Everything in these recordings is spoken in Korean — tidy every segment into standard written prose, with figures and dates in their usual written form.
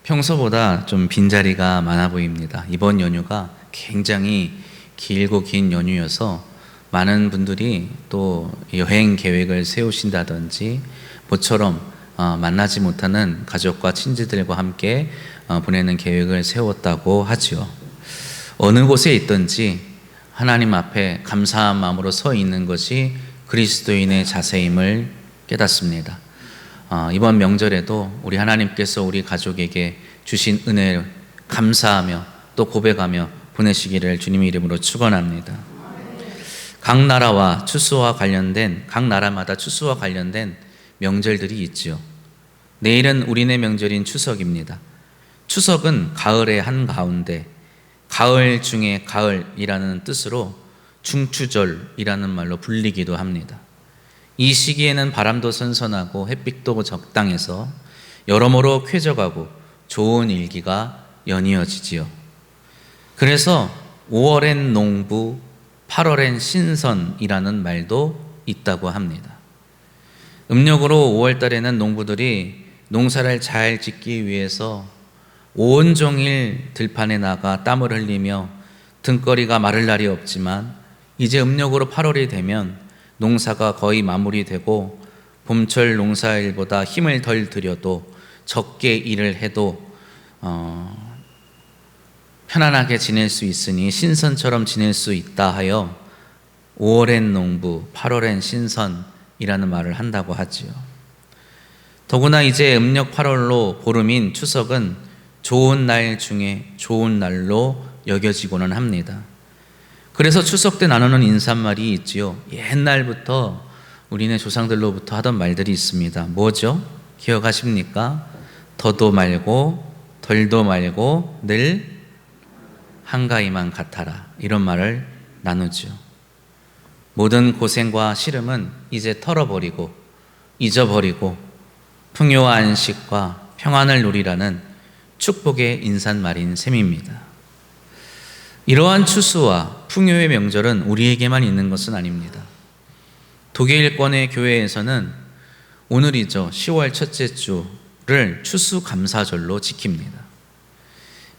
평소보다 좀 빈자리가 많아 보입니다. 이번 연휴가 굉장히 길고 긴 연휴여서 많은 분들이 또 여행 계획을 세우신다든지 모처럼 만나지 못하는 가족과 친지들과 함께 보내는 계획을 세웠다고 하지요. 어느 곳에 있든지 하나님 앞에 감사한 마음으로 서 있는 것이 그리스도인의 자세임을 깨닫습니다. 이번 명절에도 우리 하나님께서 우리 가족에게 주신 은혜를 감사하며 또 고백하며 보내시기를 주님의 이름으로 축원합니다. 각 나라마다 추수와 관련된 명절들이 있지요. 내일은 우리네 명절인 추석입니다. 추석은 가을의 한가운데, 가을 중에 가을이라는 뜻으로 중추절이라는 말로 불리기도 합니다. 이 시기에는 바람도 선선하고 햇빛도 적당해서 여러모로 쾌적하고 좋은 일기가 연이어지지요. 그래서 5월엔 농부, 8월엔 신선이라는 말도 있다고 합니다. 음력으로 5월 달에는 농부들이 농사를 잘 짓기 위해서 온종일 들판에 나가 땀을 흘리며 등거리가 마를 날이 없지만, 이제 음력으로 8월이 되면 농사가 거의 마무리되고 봄철 농사일보다 힘을 덜 들여도 적게 일을 해도 편안하게 지낼 수 있으니 신선처럼 지낼 수 있다 하여 5월엔 농부, 8월엔 신선이라는 말을 한다고 하지요. 더구나 이제 음력 8월로 보름인 추석은 좋은 날 중에 좋은 날로 여겨지고는 합니다. 그래서 추석 때 나누는 인사말이 있지요. 옛날부터 우리네 조상들로부터 하던 말들이 있습니다. 뭐죠? 기억하십니까? 더도 말고 덜도 말고 늘 한가위만 같아라, 이런 말을 나누죠. 모든 고생과 시름은 이제 털어버리고 잊어버리고 풍요와 안식과 평안을 누리라는 축복의 인사말인 셈입니다. 이러한 추수와 풍요의 명절은 우리에게만 있는 것은 아닙니다. 독일권의 교회에서는 오늘이죠, 10월 첫째 주를 추수감사절로 지킵니다.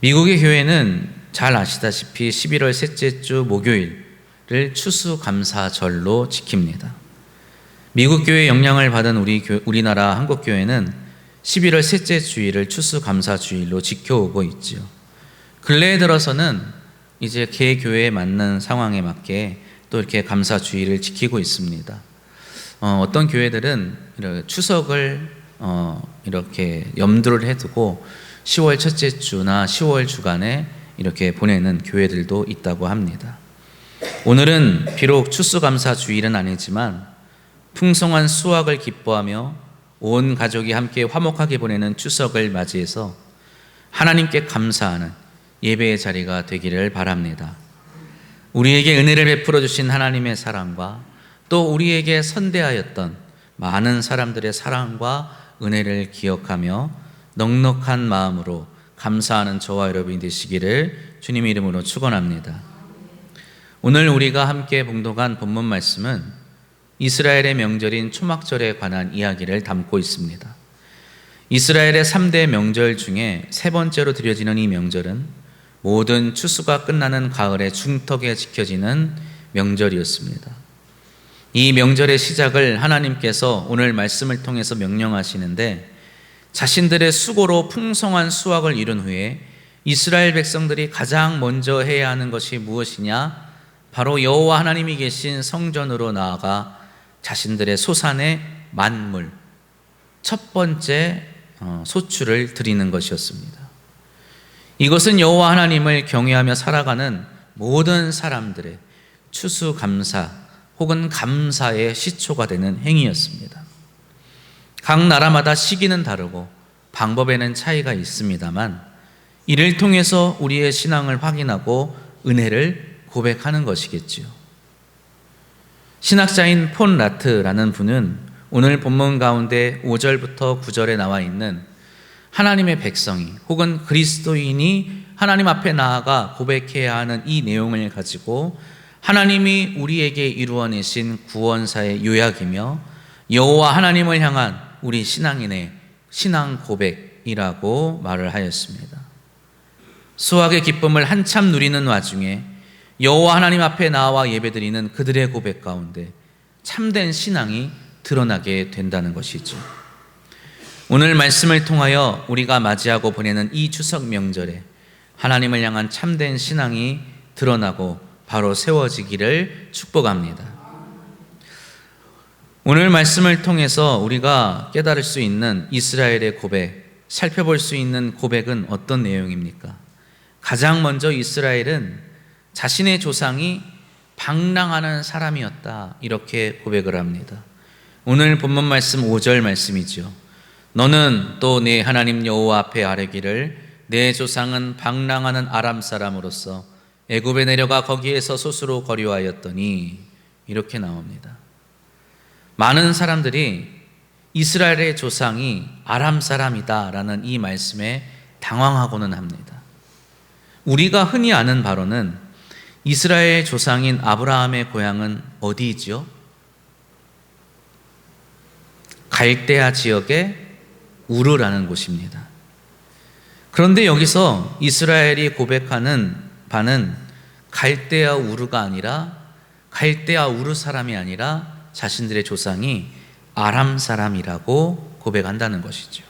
미국의 교회는 잘 아시다시피 11월 셋째 주 목요일을 추수감사절로 지킵니다. 미국 교회의 영향을 받은 우리나라 한국교회는 11월 셋째 주일을 추수감사주일로 지켜오고 있지요. 근래에 들어서는 이제 개교회에 맞는 상황에 맞게 또 이렇게 감사주일을 지키고 있습니다. 어떤 교회들은 추석을 이렇게 염두를 해두고 10월 첫째 주나 10월 주간에 이렇게 보내는 교회들도 있다고 합니다. 오늘은 비록 추수감사주일은 아니지만 풍성한 수확을 기뻐하며 온 가족이 함께 화목하게 보내는 추석을 맞이해서 하나님께 감사하는 예배의 자리가 되기를 바랍니다. 우리에게 은혜를 베풀어 주신 하나님의 사랑과 또 우리에게 선대하였던 많은 사람들의 사랑과 은혜를 기억하며 넉넉한 마음으로 감사하는 저와 여러분이 되시기를 주님의 이름으로 축원합니다. 오늘 우리가 함께 봉독한 본문 말씀은 이스라엘의 명절인 초막절에 관한 이야기를 담고 있습니다. 이스라엘의 3대 명절 중에 세 번째로 드려지는 이 명절은 모든 추수가 끝나는 가을의 중턱에 지켜지는 명절이었습니다. 이 명절의 시작을 하나님께서 오늘 말씀을 통해서 명령하시는데, 자신들의 수고로 풍성한 수확을 이룬 후에 이스라엘 백성들이 가장 먼저 해야 하는 것이 무엇이냐? 바로 여호와 하나님이 계신 성전으로 나아가 자신들의 소산의 만물, 첫 번째 소출을 드리는 것이었습니다. 이것은 여호와 하나님을 경외하며 살아가는 모든 사람들의 추수감사 혹은 감사의 시초가 되는 행위였습니다. 각 나라마다 시기는 다르고 방법에는 차이가 있습니다만, 이를 통해서 우리의 신앙을 확인하고 은혜를 고백하는 것이겠지요. 신학자인 폰 라트라는 분은 오늘 본문 가운데 5절부터 9절에 나와 있는 하나님의 백성이 혹은 그리스도인이 하나님 앞에 나아가 고백해야 하는 이 내용을 가지고 하나님이 우리에게 이루어내신 구원사의 요약이며 여호와 하나님을 향한 우리 신앙인의 신앙 고백, 고백이라고 말을 하였습니다. 수확의 기쁨을 한참 누리는 와중에 여호와 하나님 앞에 나와 예배드리는 그들의 고백 가운데 참된 신앙이 드러나게 된다는 것이죠. 오늘 말씀을 통하여 우리가 맞이하고 보내는 이 추석 명절에 하나님을 향한 참된 신앙이 드러나고 바로 세워지기를 축복합니다. 오늘 말씀을 통해서 우리가 깨달을 수 있는 이스라엘의 고백, 살펴볼 수 있는 고백은 어떤 내용입니까? 가장 먼저 이스라엘은 자신의 조상이 방랑하는 사람이었다, 이렇게 고백을 합니다. 오늘 본문 말씀 5절 말씀이죠. 너는 또 네 하나님 여호와 앞에 아뢰기를 내 조상은 방랑하는 아람 사람으로서 애굽에 내려가 거기에서 스스로 거류하였더니, 이렇게 나옵니다. 많은 사람들이 이스라엘의 조상이 아람 사람이다라는 이 말씀에 당황하고는 합니다. 우리가 흔히 아는 바로는 이스라엘 조상인 아브라함의 고향은 어디이지요? 갈대아 지역의 우르라는 곳입니다. 그런데 여기서 이스라엘이 고백하는 바는 갈대아 우르가 아니라, 갈대아 우르 사람이 아니라 자신들의 조상이 아람 사람이라고 고백한다는 것이죠.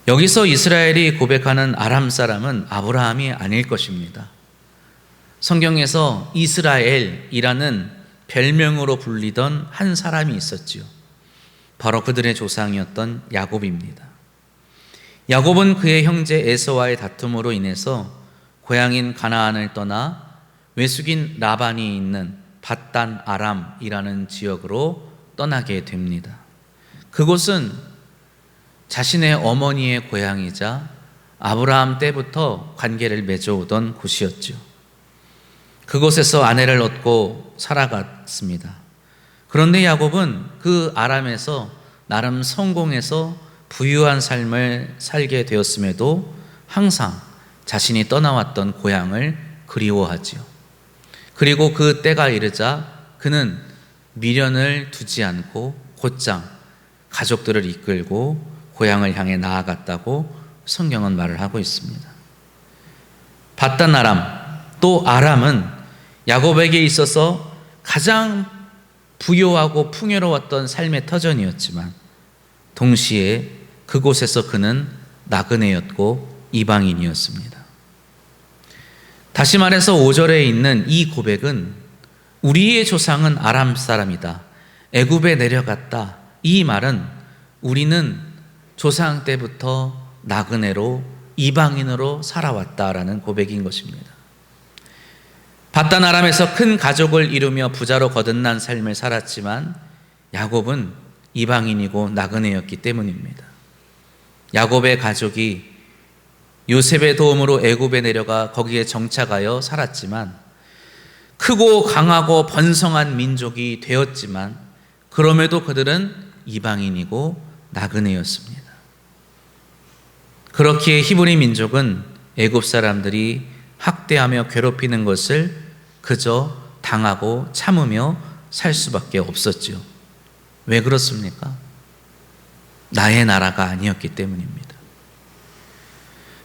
여기서 이스라엘이 고백하는 아람 사람은 아브라함이 아닐 것입니다. 성경에서 이스라엘이라는 별명으로 불리던 한 사람이 있었지요. 바로 그들의 조상이었던 야곱입니다. 야곱은 그의 형제 에서와의 다툼으로 인해서 고향인 가나안을 떠나 외숙인 라반이 있는 밧단 아람이라는 지역으로 떠나게 됩니다. 그곳은 자신의 어머니의 고향이자 아브라함 때부터 관계를 맺어오던 곳이었죠. 그곳에서 아내를 얻고 살아갔습니다. 그런데 야곱은 그 아람에서 나름 성공해서 부유한 삶을 살게 되었음에도 항상 자신이 떠나왔던 고향을 그리워하지요. 그리고 그 때가 이르자 그는 미련을 두지 않고 곧장 가족들을 이끌고 고향을 향해 나아갔다고 성경은 말을 하고 있습니다. 밧단 아람, 또 아람은 야곱에게 있어서 가장 부유하고 풍요로웠던 삶의 터전이었지만 동시에 그곳에서 그는 나그네였고 이방인이었습니다. 다시 말해서 5절에 있는 이 고백은 우리의 조상은 아람 사람이다, 애굽에 내려갔다, 이 말은 우리는 조상 때부터 나그네로 이방인으로 살아왔다라는 고백인 것입니다. 밧단 아람에서 큰 가족을 이루며 부자로 거듭난 삶을 살았지만 야곱은 이방인이고 나그네였기 때문입니다. 야곱의 가족이 요셉의 도움으로 애굽에 내려가 거기에 정착하여 살았지만 크고 강하고 번성한 민족이 되었지만 그럼에도 그들은 이방인이고 나그네였습니다. 그렇기에 히브리 민족은 애굽 사람들이 학대하며 괴롭히는 것을 그저 당하고 참으며 살 수밖에 없었죠. 왜 그렇습니까? 나의 나라가 아니었기 때문입니다.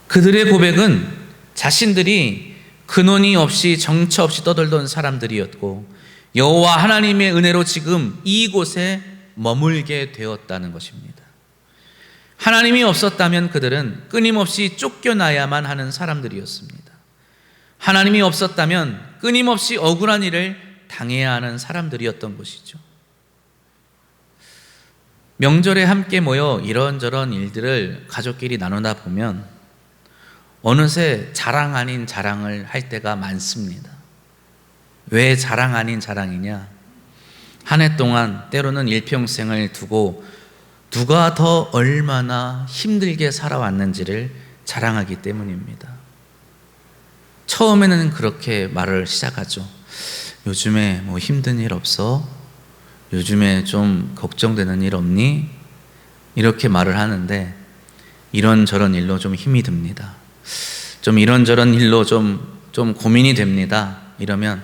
그들의 고백은 자신들이 근원이 없이 정처 없이 떠돌던 사람들이었고 여호와 하나님의 은혜로 지금 이곳에 머물게 되었다는 것입니다. 하나님이 없었다면 그들은 끊임없이 쫓겨나야만 하는 사람들이었습니다. 하나님이 없었다면 끊임없이 억울한 일을 당해야 하는 사람들이었던 것이죠. 명절에 함께 모여 이런저런 일들을 가족끼리 나누다 보면 어느새 자랑 아닌 자랑을 할 때가 많습니다. 왜 자랑 아닌 자랑이냐? 한 해 동안 때로는 일평생을 두고 누가 더 얼마나 힘들게 살아왔는지를 자랑하기 때문입니다. 처음에는 그렇게 말을 시작하죠. 요즘에 뭐 힘든 일 없어? 요즘에 좀 걱정되는 일 없니? 이렇게 말을 하는데 이런저런 일로 좀 힘이 듭니다. 좀 이런저런 일로 좀 고민이 됩니다. 이러면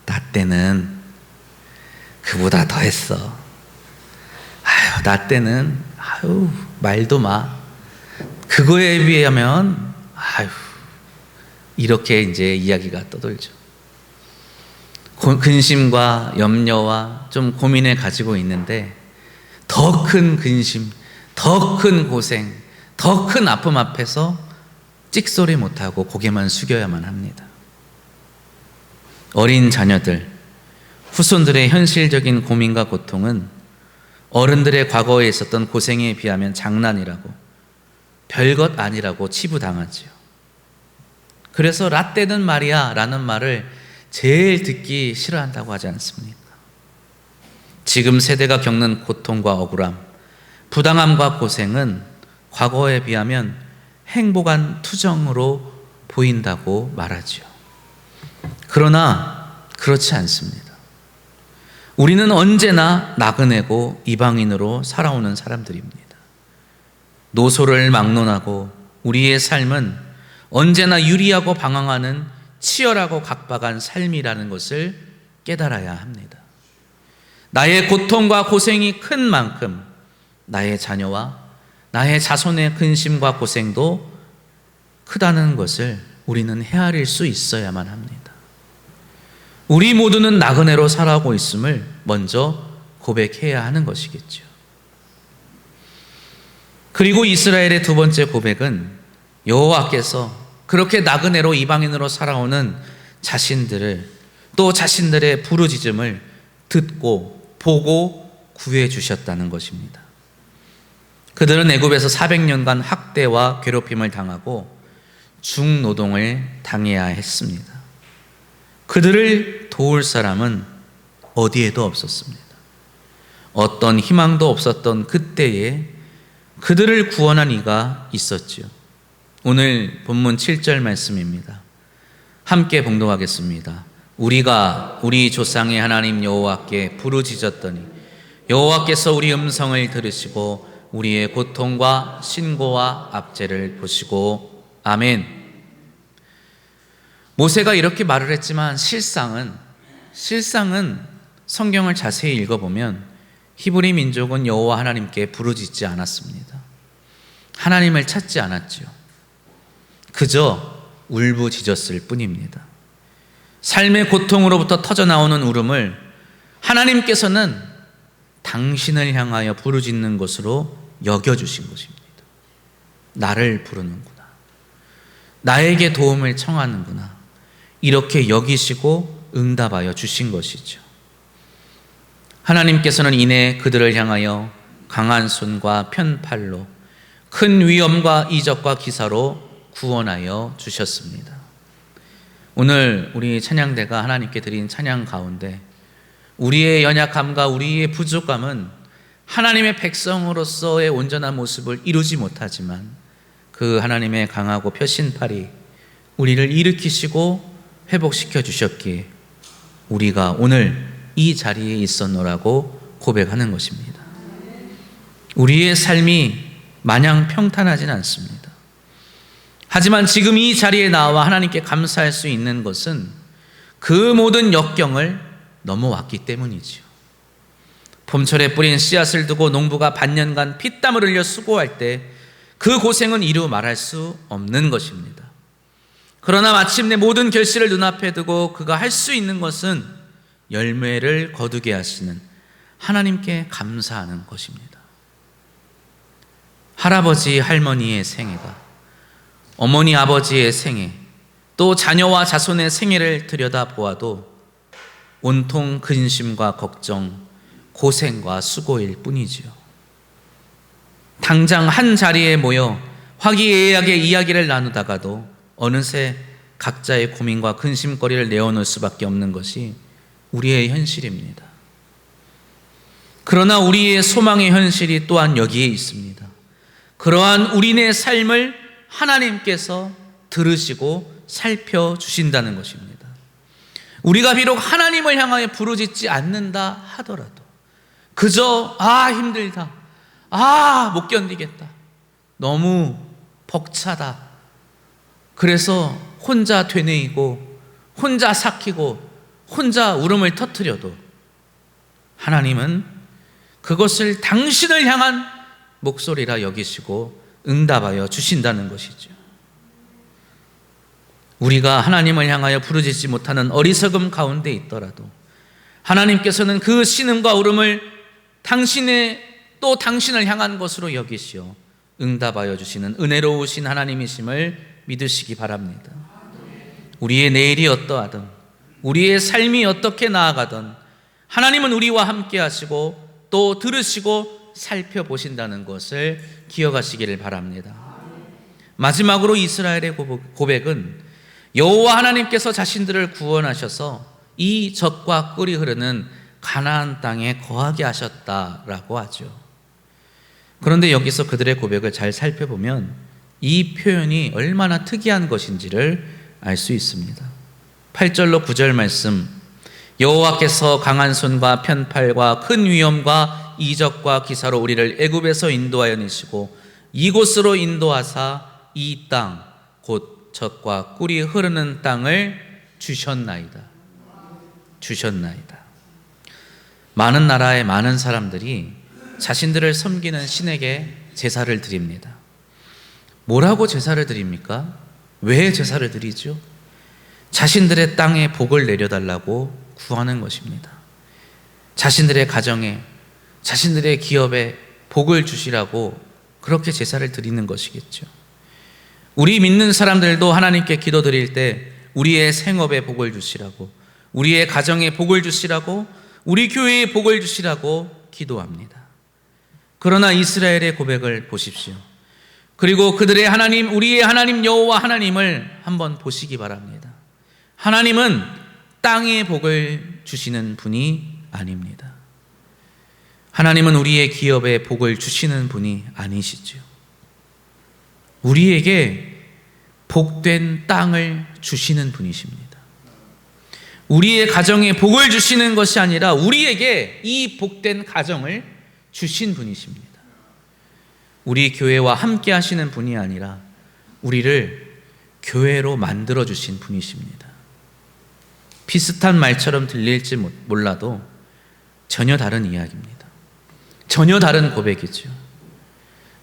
나 때는 그보다 더 했어. 아유, 나 때는 아유, 말도 마. 그거에 비하면 아유, 이렇게 이제 이야기가 떠돌죠. 근심과 염려와 좀 고민을 가지고 있는데 더 큰 근심, 더 큰 고생, 더 큰 아픔 앞에서 찍소리 못하고 고개만 숙여야만 합니다. 어린 자녀들, 후손들의 현실적인 고민과 고통은 어른들의 과거에 있었던 고생에 비하면 장난이라고, 별것 아니라고 치부당하지요. 그래서 라떼는 말이야 라는 말을 제일 듣기 싫어한다고 하지 않습니까? 지금 세대가 겪는 고통과 억울함, 부당함과 고생은 과거에 비하면 행복한 투정으로 보인다고 말하지요. 그러나 그렇지 않습니다. 우리는 언제나 나그네고 이방인으로 살아오는 사람들입니다. 노소를 막론하고 우리의 삶은 언제나 유리하고 방황하는 치열하고 각박한 삶이라는 것을 깨달아야 합니다. 나의 고통과 고생이 큰 만큼 나의 자녀와 나의 자손의 근심과 고생도 크다는 것을 우리는 헤아릴 수 있어야만 합니다. 우리 모두는 나그네로 살아오고 있음을 먼저 고백해야 하는 것이겠죠. 그리고 이스라엘의 두 번째 고백은 여호와께서 그렇게 나그네로 이방인으로 살아오는 자신들을, 또 자신들의 부르짖음을 듣고 보고 구해 주셨다는 것입니다. 그들은 애굽에서 400년간 학대와 괴롭힘을 당하고 중노동을 당해야 했습니다. 그들을 도울 사람은 어디에도 없었습니다. 어떤 희망도 없었던 그때에 그들을 구원한 이가 있었지요. 오늘 본문 7절 말씀입니다. 함께 봉독하겠습니다. 우리가 우리 조상의 하나님 여호와께 부르짖었더니 여호와께서 우리 음성을 들으시고 우리의 고통과 신고와 압제를 보시고 아멘. 모세가 이렇게 말을 했지만 실상은 성경을 자세히 읽어보면 히브리 민족은 여호와 하나님께 부르짖지 않았습니다. 하나님을 찾지 않았지요. 그저 울부짖었을 뿐입니다. 삶의 고통으로부터 터져나오는 울음을 하나님께서는 당신을 향하여 부르짖는 것으로 여겨주신 것입니다. 나를 부르는구나, 나에게 도움을 청하는구나, 이렇게 여기시고 응답하여 주신 것이죠. 하나님께서는 이내 그들을 향하여 강한 손과 편팔로 큰 위엄과 이적과 기사로 구원하여 주셨습니다. 오늘 우리 찬양대가 하나님께 드린 찬양 가운데 우리의 연약함과 우리의 부족함은 하나님의 백성으로서의 온전한 모습을 이루지 못하지만 그 하나님의 강하고 펴신 팔이 우리를 일으키시고 회복시켜 주셨기에 우리가 오늘 이 자리에 있었노라고 고백하는 것입니다. 우리의 삶이 마냥 평탄하진 않습니다. 하지만 지금 이 자리에 나와 하나님께 감사할 수 있는 것은 그 모든 역경을 넘어왔기 때문이지요. 봄철에 뿌린 씨앗을 두고 농부가 반년간 피땀을 흘려 수고할 때 그 고생은 이루 말할 수 없는 것입니다. 그러나 마침내 모든 결실을 눈앞에 두고 그가 할 수 있는 것은 열매를 거두게 하시는 하나님께 감사하는 것입니다. 할아버지 할머니의 생애가, 어머니 아버지의 생애, 또 자녀와 자손의 생애를 들여다보아도 온통 근심과 걱정, 고생과 수고일 뿐이지요. 당장 한 자리에 모여 화기애애하게 이야기를 나누다가도 어느새 각자의 고민과 근심거리를 내어놓을 수밖에 없는 것이 우리의 현실입니다. 그러나 우리의 소망의 현실이 또한 여기에 있습니다. 그러한 우리네 삶을 하나님께서 들으시고 살펴주신다는 것입니다. 우리가 비록 하나님을 향하여 부르짖지 않는다 하더라도 그저 힘들다, 못 견디겠다, 너무 벅차다, 그래서 혼자 되뇌이고 혼자 삭히고 혼자 울음을 터뜨려도 하나님은 그것을 당신을 향한 목소리라 여기시고 응답하여 주신다는 것이죠. 우리가 하나님을 향하여 부르짖지 못하는 어리석음 가운데 있더라도 하나님께서는 그 신음과 울음을 당신을 향한 것으로 여기시어 응답하여 주시는 은혜로우신 하나님이심을 믿으시기 바랍니다. 우리의 내일이 어떠하든, 우리의 삶이 어떻게 나아가든 하나님은 우리와 함께 하시고 또 들으시고 살펴보신다는 것을 기억하시기를 바랍니다. 마지막으로 이스라엘의 고백은 여호와 하나님께서 자신들을 구원하셔서 이 젖과 꿀이 흐르는 가나안 땅에 거하게 하셨다라고 하죠. 그런데 여기서 그들의 고백을 잘 살펴보면 이 표현이 얼마나 특이한 것인지를 알 수 있습니다. 8절로 9절 말씀, 여호와께서 강한 손과 편팔과 큰 위엄과 이적과 기사로 우리를 애굽에서 인도하여 내시고 이곳으로 인도하사 이 땅 곧 젖과 꿀이 흐르는 땅을 주셨나이다. 많은 나라의 많은 사람들이 자신들을 섬기는 신에게 제사를 드립니다. 뭐라고 제사를 드립니까? 왜 제사를 드리죠? 자신들의 땅에 복을 내려달라고 구하는 것입니다. 자신들의 가정에, 자신들의 기업에 복을 주시라고 그렇게 제사를 드리는 것이겠죠. 우리 믿는 사람들도 하나님께 기도드릴 때 우리의 생업에 복을 주시라고, 우리의 가정에 복을 주시라고, 우리 교회에 복을 주시라고 기도합니다. 그러나 이스라엘의 고백을 보십시오. 그리고 그들의 하나님, 우리의 하나님 여호와 하나님을 한번 보시기 바랍니다. 하나님은 땅의 복을 주시는 분이 아닙니다. 하나님은 우리의 기업에 복을 주시는 분이 아니시죠. 우리에게 복된 땅을 주시는 분이십니다. 우리의 가정에 복을 주시는 것이 아니라 우리에게 이 복된 가정을 주신 분이십니다. 우리 교회와 함께 하시는 분이 아니라 우리를 교회로 만들어 주신 분이십니다. 비슷한 말처럼 들릴지 몰라도 전혀 다른 이야기입니다. 전혀 다른 고백이죠.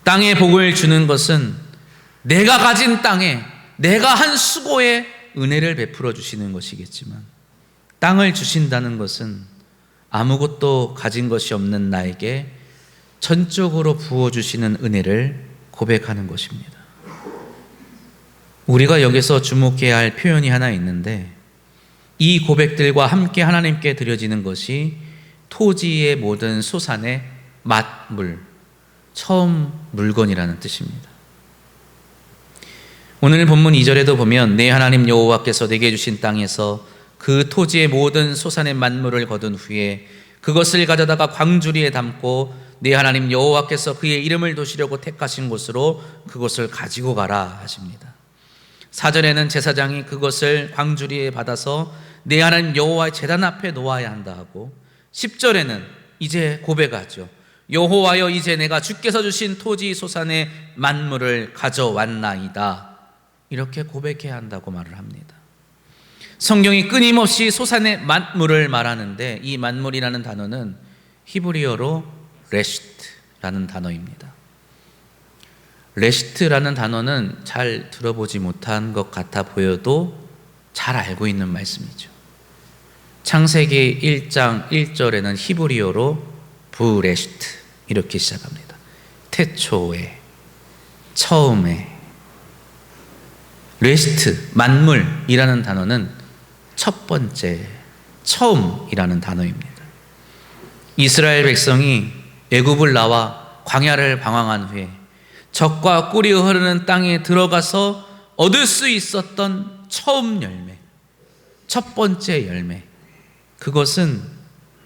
땅에 복을 주는 것은 내가 가진 땅에, 내가 한 수고에 은혜를 베풀어 주시는 것이겠지만, 땅을 주신다는 것은 아무것도 가진 것이 없는 나에게 전적으로 부어주시는 은혜를 고백하는 것입니다. 우리가 여기서 주목해야 할 표현이 하나 있는데, 이 고백들과 함께 하나님께 드려지는 것이 토지의 모든 소산의 만물, 처음 물건이라는 뜻입니다. 오늘 본문 2절에도 보면 내 하나님 여호와께서 내게 주신 땅에서 그 토지의 모든 소산의 만물을 거둔 후에 그것을 가져다가 광주리에 담고 내 하나님 여호와께서 그의 이름을 두시려고 택하신 곳으로 그것을 가지고 가라 하십니다. 4절에는 제사장이 그것을 광주리에 받아서 내 하나님 여호와의 제단 앞에 놓아야 한다 하고, 10절에는 이제 고백하죠. 여호와여, 이제 내가 주께서 주신 토지 소산의 만물을 가져왔나이다. 이렇게 고백해야 한다고 말을 합니다. 성경이 끊임없이 소산의 만물을 말하는데, 이 만물이라는 단어는 히브리어로 레시트라는 단어입니다. 레시트라는 단어는 잘 들어보지 못한 것 같아 보여도 잘 알고 있는 말씀이죠. 창세기 1장 1절에는 히브리어로 브레시트 이렇게 시작합니다. 태초에, 처음에. 레시트, 만물이라는 단어는 첫 번째, 처음이라는 단어입니다. 이스라엘 백성이 애굽을 나와 광야를 방황한 후에 젖과 꿀이 흐르는 땅에 들어가서 얻을 수 있었던 처음 열매, 첫 번째 열매, 그것은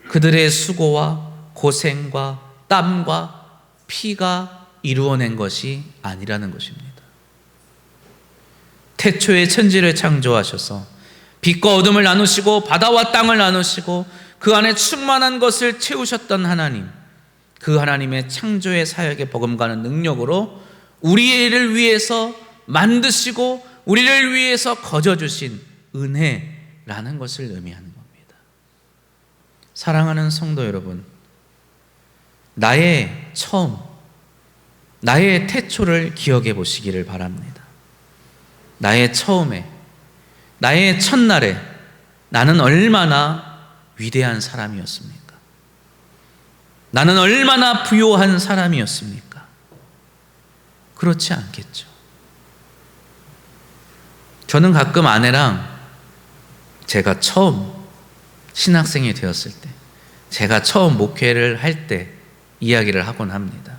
그들의 수고와 고생과 땀과 피가 이루어낸 것이 아니라는 것입니다. 태초에 천지를 창조하셔서 빛과 어둠을 나누시고 바다와 땅을 나누시고 그 안에 충만한 것을 채우셨던 하나님, 그 하나님의 창조의 사역에 버금가는 능력으로 우리를 위해서 만드시고 우리를 위해서 거저주신 은혜라는 것을 의미하는 겁니다. 사랑하는 성도 여러분, 나의 처음, 나의 태초를 기억해 보시기를 바랍니다. 나의 처음에, 나의 첫날에 나는 얼마나 위대한 사람이었습니까? 나는 얼마나 부요한 사람이었습니까? 그렇지 않겠죠. 저는 가끔 아내랑 제가 처음 신학생이 되었을 때, 제가 처음 목회를 할 때 이야기를 하곤 합니다.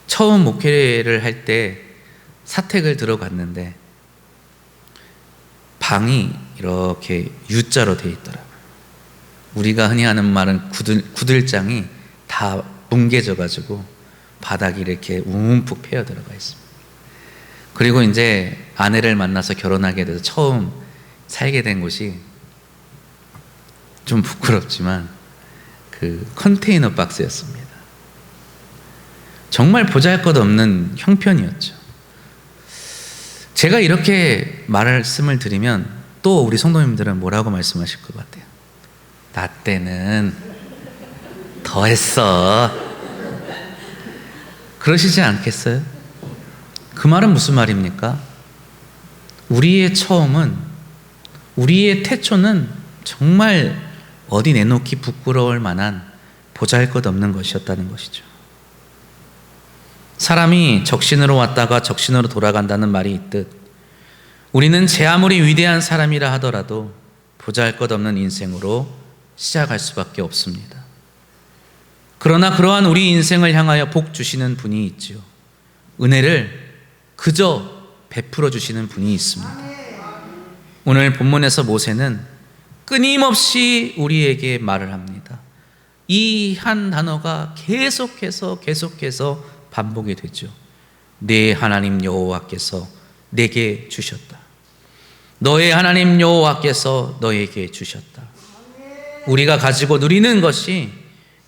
처음 목회를 할 때 사택을 들어갔는데 방이 이렇게 U자로 되어 있더라고요. 우리가 흔히 하는 말은 구들장이 다 뭉개져가지고 바닥이 이렇게 움푹 패여 들어가 있습니다. 그리고 이제 아내를 만나서 결혼하게 돼서 처음 살게 된 곳이 좀 부끄럽지만 그 컨테이너 박스였습니다. 정말 보잘것없는 형편이었죠. 제가 이렇게 말씀을 드리면 또 우리 성도님들은 뭐라고 말씀하실 것 같아요? 나 때는 더 했어. 그러시지 않겠어요? 그 말은 무슨 말입니까? 우리의 처음은, 우리의 태초는 정말 어디 내놓기 부끄러울 만한 보잘것없는 것이었다는 것이죠. 사람이 적신으로 왔다가 적신으로 돌아간다는 말이 있듯 우리는 제 아무리 위대한 사람이라 하더라도 보잘것없는 인생으로 시작할 수밖에 없습니다. 그러나 그러한 우리 인생을 향하여 복 주시는 분이 있지요. 은혜를 그저 베풀어 주시는 분이 있습니다. 오늘 본문에서 모세는 끊임없이 우리에게 말을 합니다. 이 한 단어가 계속해서 반복이 되죠. 내 하나님 여호와께서 내게 주셨다. 너의 하나님 여호와께서 너에게 주셨다. 우리가 가지고 누리는 것이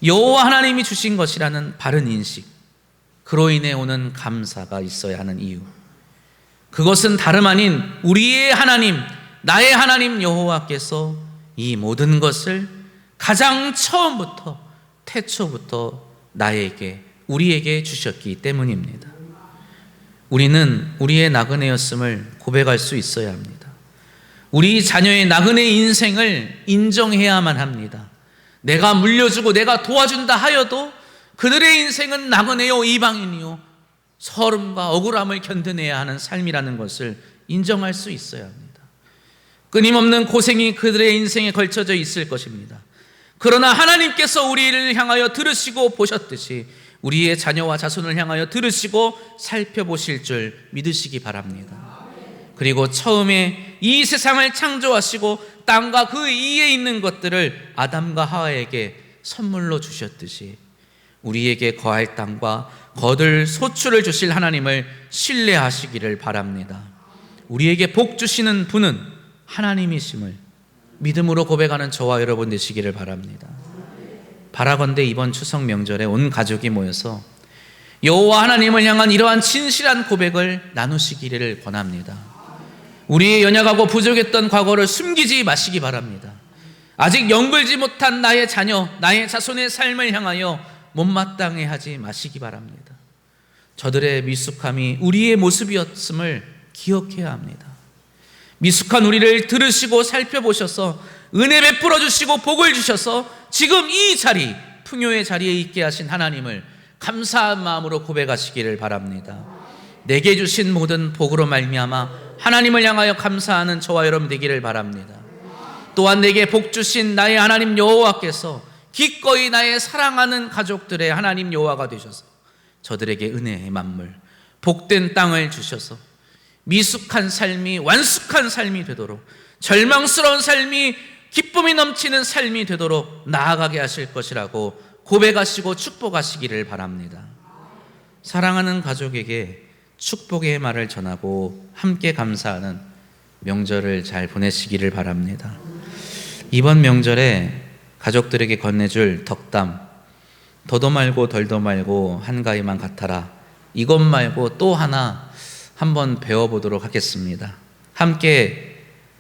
여호와 하나님이 주신 것이라는 바른 인식, 그로 인해 오는 감사가 있어야 하는 이유, 그것은 다름 아닌 우리의 하나님, 나의 하나님 여호와께서 이 모든 것을 가장 처음부터, 태초부터 나에게, 우리에게 주셨기 때문입니다. 우리는 우리의 나그네였음을 고백할 수 있어야 합니다. 우리 자녀의 나그네 인생을 인정해야만 합니다. 내가 물려주고 내가 도와준다 하여도 그들의 인생은 나그네요, 이방인이요, 서름과 억울함을 견뎌내야 하는 삶이라는 것을 인정할 수 있어야 합니다. 끊임없는 고생이 그들의 인생에 걸쳐져 있을 것입니다. 그러나 하나님께서 우리를 향하여 들으시고 보셨듯이 우리의 자녀와 자손을 향하여 들으시고 살펴보실 줄 믿으시기 바랍니다. 그리고 처음에 이 세상을 창조하시고 땅과 그 위에 있는 것들을 아담과 하와에게 선물로 주셨듯이 우리에게 거할 땅과 거둘 소출을 주실 하나님을 신뢰하시기를 바랍니다. 우리에게 복 주시는 분은 하나님이심을 믿음으로 고백하는 저와 여러분 되시기를 바랍니다. 바라건대 이번 추석 명절에 온 가족이 모여서 여호와 하나님을 향한 이러한 진실한 고백을 나누시기를 권합니다. 우리의 연약하고 부족했던 과거를 숨기지 마시기 바랍니다. 아직 영글지 못한 나의 자녀, 나의 자손의 삶을 향하여 못마땅해 하지 마시기 바랍니다. 저들의 미숙함이 우리의 모습이었음을 기억해야 합니다. 미숙한 우리를 들으시고 살펴보셔서 은혜 베풀어 주시고 복을 주셔서 지금 이 자리, 풍요의 자리에 있게 하신 하나님을 감사한 마음으로 고백하시기를 바랍니다. 내게 주신 모든 복으로 말미암아 하나님을 향하여 감사하는 저와 여러분 되기를 바랍니다. 또한 내게 복 주신 나의 하나님 여호와께서 기꺼이 나의 사랑하는 가족들의 하나님 여호와가 되셔서 저들에게 은혜의 만물, 복된 땅을 주셔서 미숙한 삶이 완숙한 삶이 되도록, 절망스러운 삶이 기쁨이 넘치는 삶이 되도록 나아가게 하실 것이라고 고백하시고 축복하시기를 바랍니다. 사랑하는 가족에게 축복의 말을 전하고 함께 감사하는 명절을 잘 보내시기를 바랍니다. 이번 명절에 가족들에게 건네줄 덕담, 더도 말고 덜도 말고 한가위만 같아라, 이것 말고 또 하나 한번 배워보도록 하겠습니다. 함께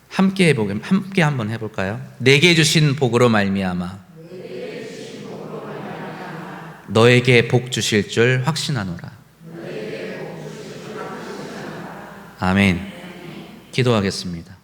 한번 해볼까요? 내게 주신 복으로 말미암아 너에게 복 주실 줄 확신하노라. 아멘. 기도하겠습니다.